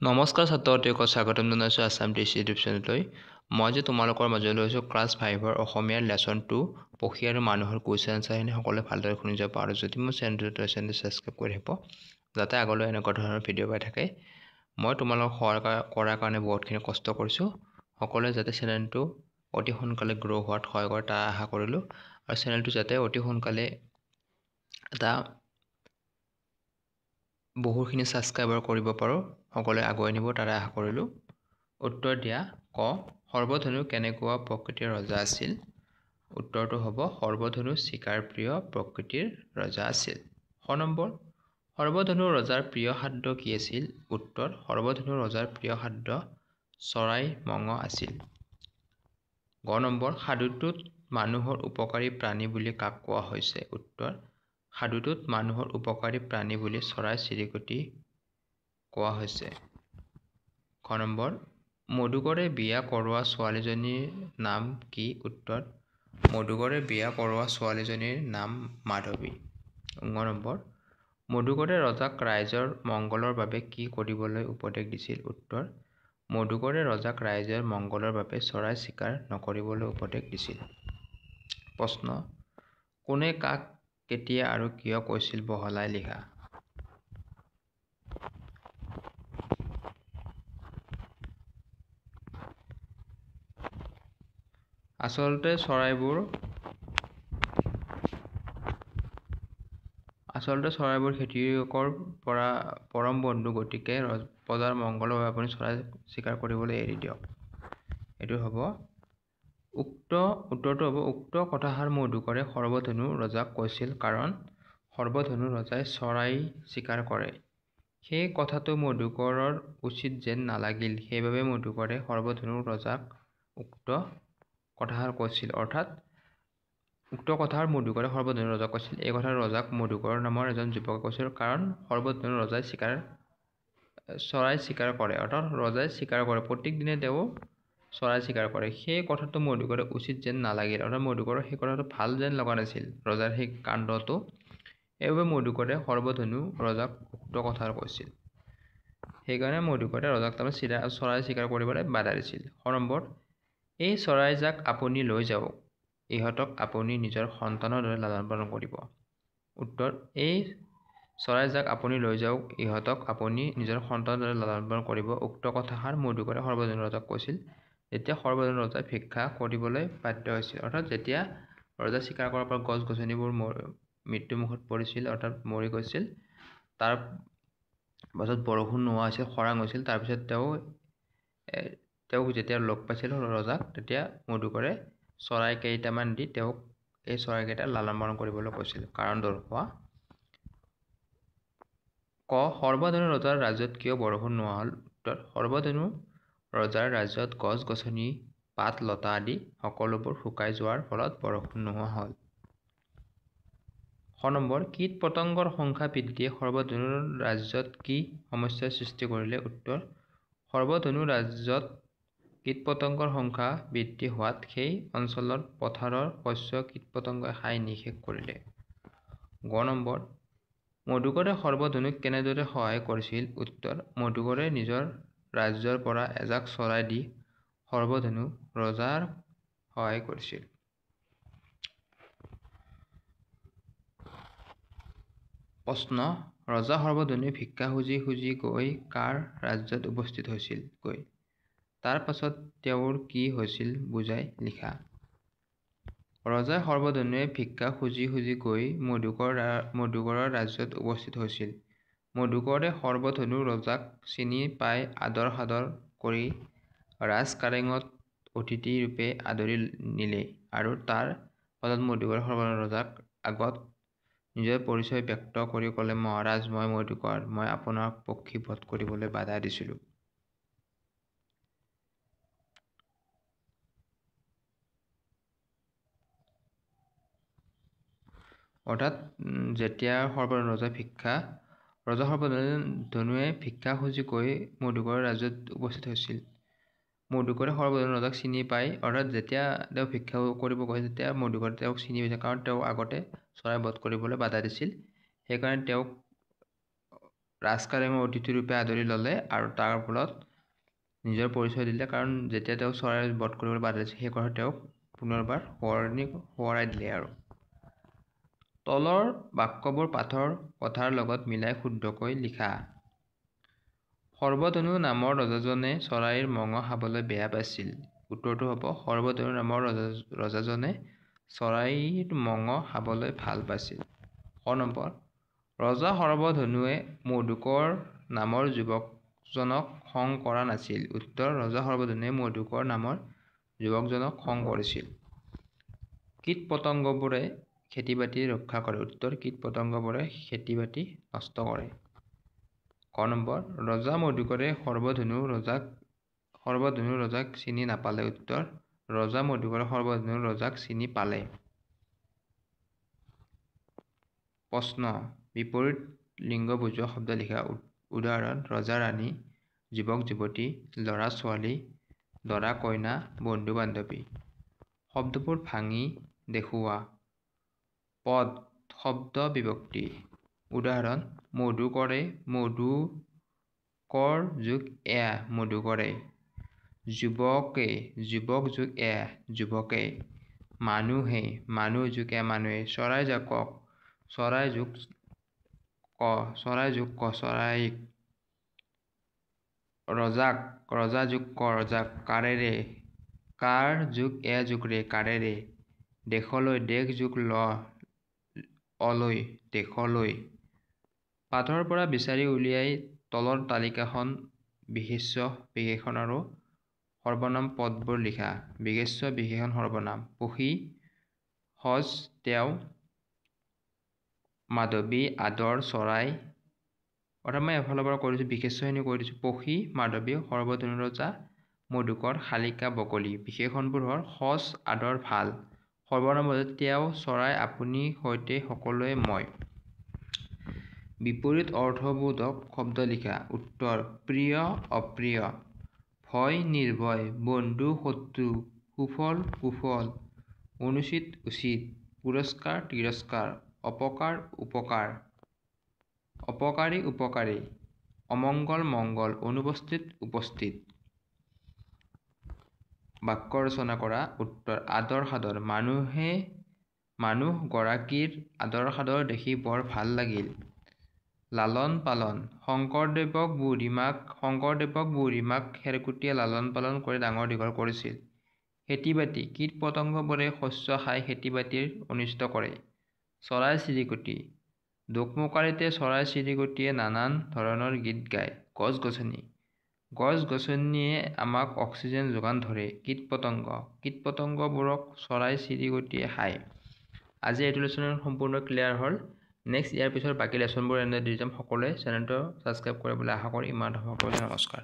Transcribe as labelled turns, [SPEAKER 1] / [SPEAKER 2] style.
[SPEAKER 1] নমস্কাৰ ছাত্ৰ-ছাত্ৰীসকল, স্বাগতম জনাইছোঁ আছাম টিচি ইউটিউব চেনেললৈ। মই যে তোমালোকৰ মাজলৈ লৈছোঁ ক্লাছ 5ৰ অসমীয়াৰ লেচন 2 পক্ষী আৰু মানুহৰ কুৱেশ্যন আনচাৰখিনি সকলোৱে ভালদৰে শুনি যাব আৰু যদি মোৰ চেনেলটো ছাবস্ক্ৰাইব কৰি থাকিব যাতে আগলৈ এনেকুৱা ধৰণৰ ভিডিঅ' পাই থাকে। মই তোমালোকক সহায় কৰাৰ কাৰণে বহুতখিনি কষ্ট কৰিছোঁ। সকলোৱে যাতে চেনেলটো অতি সোনকালে গ্ৰ' হোৱাত সহায় কৰে তাৰ আশা কৰিলোঁ আৰু চেনেলটো যাতে অতি সোনকালে এটা বহুখিনি ছাবস্ক্ৰাইবাৰ কৰিব পাৰোঁ, সকলোৱে আগুৱাই নিব তাৰে আশা কৰিলোঁ। উত্তৰ দিয়া ক। সৰ্বধনু কেনেকুৱা প্ৰকৃতিৰ ৰজা আছিল? উত্তৰটো হ'ব সৰ্বধনু চিকাৰ প্ৰিয় প্ৰকৃতিৰ ৰজা আছিল। খ নম্বৰ, সৰ্বধনু ৰজাৰ প্ৰিয় খাদ্য কি আছিল? উত্তৰ, সৰ্বধনু ৰজাৰ প্ৰিয় খাদ্য চৰাই মঙহ আছিল। গ নম্বৰ, সাধুটোত মানুহৰ উপকাৰী প্ৰাণী বুলি কাক কোৱা হৈছে? উত্তৰ, সাধুটোত মানুহৰ উপকাৰী প্ৰাণী বুলি চৰাই চিৰিকটি কোৱা হৈছে। খ নম্বৰ, মধুকৰে বিয়া কৰোৱা ছোৱালীজনীৰ নাম কি? উত্তৰ, মধুকৰে বিয়া কৰোৱা ছোৱালীজনীৰ নাম মাধৱী। ঙ নম্বৰ, মধুকৰে ৰজাক ৰাইজৰ মংগলৰ বাবে কি কৰিবলৈ উপদেশ দিছিল? উত্তৰ, মধুকৰে ৰজাক ৰাইজৰ মংগলৰ বাবে চৰাই চিকাৰ নকৰিবলৈ উপদেশ দিছিল। প্ৰশ্ন, কোনে কাক কেতিয়া আৰু কিয় কৈছিল বহলাই লিখা। আচলতে চৰাইবোৰ খেতিয়কৰ পৰা পৰম বন্ধু, গতিকে প্ৰজাৰ মংগলৰ বাবে আপুনি চৰাই চিকাৰ কৰিবলৈ এৰি দিয়ক। এইটো হ'ব উত্তৰটো হ'ব উক্ত কথাষাৰ মধুকৰে সৰ্বধনু ৰজাক কৈছিল কাৰণ সৰ্বধনু ৰজাই চৰাই চিকাৰ কৰে। সেই কথাটো মধুকৰৰ উচিত যেন নালাগিল, সেইবাবে মধুকৰে সৰ্বধনু ৰজাক উক্ত কথাষাৰ কৈছিল। অৰ্থাৎ উক্ত কথাষাৰ মধুকৰে সৰ্বধনু ৰজাক কৈছিল। এই কথা ৰজাক মধুকৰ নামৰ এজন যুৱকে কৈছিল কাৰণ সৰ্বধনু ৰজাই চৰাই চিকাৰ কৰে। অৰ্থাৎ ৰজাই চিকাৰ কৰে, প্ৰত্যেক দিনে তেওঁ চৰাই চিকাৰ কৰে। সেই কথাটো মধুকৰে উচিত যেন নালাগিল, অৰ্থাৎ মধুকৰৰ সেই কথাটো ভাল যেন লগা নাছিল ৰজাৰ সেই কাণ্ডটো। এইবাবে মধুকৰে সৰ্বধনু ৰজাক উক্ত কথা কৈছিল। সেইকাৰণে মধুকৰে ৰজাক তাৰমানে চৰাই চিকাৰ কৰিবলৈ বাধা দিছিল। খ নম্বৰ, এই চৰাইজাক আপুনি লৈ যাওক, ইহঁতক আপুনি নিজৰ সন্তানৰ দৰে লালন পালন কৰিব। উত্তৰ, এই চৰাইজাক আপুনি লৈ যাওক, ইহঁতক আপুনি নিজৰ সন্তানৰ দৰে লালন পালন কৰিব। উক্ত কথাষাৰ মধুকৰে সৰ্বধনু ৰজাক কৈছিল যেতিয়া সৰ্বধনু ৰজাই ভিক্ষা কৰিবলৈ বাধ্য হৈছিল। অৰ্থাৎ যেতিয়া ৰজা চিকাৰ কৰাৰ পৰা গছ গছনিবোৰ মৃত্যুমুখত পৰিছিল, অৰ্থাৎ মৰি গৈছিল, তাৰ পাছত বৰষুণ নোহোৱা হৈছিল, খৰাং হৈছিল, তাৰপিছত তেওঁক যেতিয়া লগ পাইছিল ৰজাক, তেতিয়া মধুকৰে চৰাই কেইটামান দি তেওঁক এই চৰাইকেইটা লালন পালন কৰিবলৈ কৈছিল। কাৰণ দৰ্শোৱা। ক, সৰ্বধনু ৰজাৰ ৰাজ্যত কিয় বৰষুণ নোহোৱা হ'ল? উত্তৰ, সৰ্বধনু ৰজাৰ ৰাজ্যত গছ গছনি পাত লতা আদি সকলোবোৰ শুকাই যোৱাৰ ফলত বৰষুণ নোহোৱা হ'ল। খ নম্বৰ, কীট পতংগৰ সংখ্যা বৃদ্ধিয়ে সৰ্বধনু ৰাজ্যত কি সমস্যাৰ সৃষ্টি কৰিলে? উত্তৰ, সৰ্বধনু ৰাজ্যত কীট পতংগৰ সংখ্যা বৃদ্ধি হোৱাত সেই অঞ্চলৰ পথাৰৰ শস্য কীট পতংগই খাই নিঃশেষ কৰিলে। গ নম্বৰ, মধুকৰে সৰ্বধনুক কেনেদৰে সহায় কৰিছিল? উত্তৰ, মধুকৰে নিজৰ ৰাজ্যৰ পৰা এজাক চৰাই দি সৰ্বধনু ৰজাৰ সহায় কৰিছিল। প্ৰশ্ন, ৰজা সৰ্বধনুৱে ভিক্ষা খুজি খুজি গৈ কাৰ ৰাজ্যত উপস্থিত হৈছিল গৈ? তাৰ পাছত তেওঁৰ কি হৈছিল বুজাই লিখা। ৰজাই সৰ্বধনুৱে ভিক্ষা খুজি খুজি গৈ মধুকৰৰ ৰাজ্যত উপস্থিত হৈছিল। মধুকৰে সৰ্বধনু ৰজাক চিনি পাই আদৰ সাদৰ কৰি ৰাজ কাৰেঙত অতিথি ৰূপে আদৰি নিলে আৰু তাৰ পাছত মধুকৰে সৰ্বধনু ৰজাৰ আগত নিজৰ পৰিচয় ব্যক্ত কৰি ক'লে, মহাৰাজ, মই মধুকৰ, মই আপোনাক পক্ষী বধ কৰিবলৈ বাধা দিছিলোঁ। অৰ্থাৎ যেতিয়া ৰজা সৰ্বধনুৱে ভিক্ষা খুজি গৈ মধুকৰৰ ৰাজ্যত উপস্থিত হৈছিল। মধুকৰে সৰ্বধনু ৰজাক চিনি পাই, অৰ্থাৎ যেতিয়া তেওঁ ভিক্ষা কৰিব গৈছিল তেতিয়া মধুকৰে তেওঁক চিনি পাইছিল কাৰণ তেওঁ আগতে চৰাই বধ কৰিবলৈ বাধা দিছিল। সেইকাৰণে তেওঁক ৰাজকাৰেঙৰ অতিথি ৰূপে আদৰি ল'লে আৰু তাৰ ফলত নিজৰ পৰিচয় দিলে, কাৰণ যেতিয়া তেওঁ চৰাইৰ বধ কৰিবলৈ বাধা দিছিল সেই কথা তেওঁক পুনৰবাৰ সোঁৱৰাই দিলে। আৰু তলৰ বাক্যবোৰ পাঠৰ কথাৰ লগত মিলাই শুদ্ধকৈ লিখা। সৰ্বধনু নামৰ ৰজাজনে চৰাইৰ মঙহ খাবলৈ বেয়া পাইছিল। উত্তৰটো হ'ব সৰ্বধনু নামৰ ৰজাজনে চৰাইৰ মঙহ খাবলৈ ভাল পাইছিল। ক নম্বৰ, ৰজা সৰ্বধনুৱে মধুকৰ নামৰ যুৱকজনক খং কৰা নাছিল। উত্তৰ, ৰজা সৰ্বধনুৱে মধুকৰ নামৰ যুৱকজনক খং কৰিছিল। কীট-পতংগবোৰে খেতি-বাতি ৰক্ষা কৰে। উত্তৰ, কীট-পতংগবোৰে খেতি-বাতি নষ্ট কৰে। ক নম্বৰ, ৰজা মধুকৰে সৰ্বধনু ৰজাক চিনি নাপালে। উত্তৰ, ৰজা মধুকৰে সৰ্বধনু ৰজাক চিনি পালে। প্ৰশ্ন, বিপৰীত লিংগ বুজোৱা শব্দ লিখা। উদাহৰণ, ৰজা-ৰাণী, যুৱক-যুৱতী, ল'ৰা-ছোৱালী, দৰা-কইনা, বন্ধু-বান্ধৱী। শব্দবোৰ ভাঙি দেখুওৱা। পদ, শব্দ, বিভক্তি। উদাহৰণ, মধুকৰে, মধুকৰ যোগ এ মধুকৰে। যুৱকে, যুৱক যোগ এ যুৱকে। মানুহে, মানুহ যোগ এ মানুহে। চৰাইজাকক, চৰাই যোগ ক চৰাইক। ৰজাক, ৰজা যোগ ক ৰজাক। কাৰেৰে, কাৰ যোগ এ যোগ ৰে কাৰেৰে। দেশলৈ, দেশ যোগ ল অলৈ দেশলৈ। পাঠৰ পৰা বিচাৰি উলিয়াই তলৰ তালিকাখন বিশেষ্য, বিশেষণ আৰু সৰ্বনাম পদবোৰ লিখা। বিশেষ্য, বিশেষণ, সৰ্বনাম। পখী, সজ, তেওঁ, মাধৱী, আদৰ, চৰাই। অৰ্থাৎ মই এফালৰ পৰা কৈ দিছোঁ, বিশেষ্যখিনি কৈ দিছোঁ। পখী, মাধৱী, সৰ্বধনু ৰজা, মধুকৰ, শালিকা, বগলী। বিশেষণবোৰ হ'ল সজ, আদৰ, ভাল। সৰ্বনামবোৰ হ'ল তেওঁ, চৰাই, আপুনি, সৈতে, সকলোৱে, মই। বিপৰীত অৰ্থবোধক শব্দ লিখা। উত্তৰ, প্ৰিয়, অপ্ৰিয়। ভয়, নিৰ্ভয়। বন্ধু, শত্ৰু। সুফল, কুফল। অনুচিত, উচিত। পুৰস্কাৰ, তিৰস্কাৰ। অপকাৰ, উপকাৰ। অপকাৰী, উপকাৰী। অমংগল, মংগল। অনুপস্থিত, উপস্থিত। বাক্য ৰচনা কৰা। উত্তৰ, আদৰ সাদৰ। মানুহ গৰাকীৰ আদৰ সাদৰ দেখি বৰ ভাল লাগিল। লালন পালন। শংকৰদেৱক বুঢ়ীমাক খেৰসুতিয়ে লালন পালন কৰি ডাঙৰ দীঘল কৰিছিল। খেতি-বাতি। কীট-পতংগবোৰে শস্য খাই খেতি-বাতিৰ অনিষ্ট কৰে। চৰাই-চিৰিকটি। দোকমোকালিতে চৰাই-চিৰিকটিয়ে নানান ধৰণৰ গীত গায়। গছ-গছনি। গছ-গছনিয়ে আমাক অক্সিজেন যোগান ধৰে। কীট-পতংগ। কীট-পতংগবোৰক চৰাই-চিৰিকটিয়ে খায়। আজি এইটো লেচন সম্পূৰ্ণ ক্লিয়াৰ হ'ল। নেক্সট ইয়াৰ পিছত বাকী লেচনবোৰ এনেদৰে দি যাম। সকলোৱে চেনেলটো ছাবস্ক্ৰাইব কৰে বুলি আশা কৰি ইমানতে সামৰণি মাৰিলোঁ। নমস্কাৰ।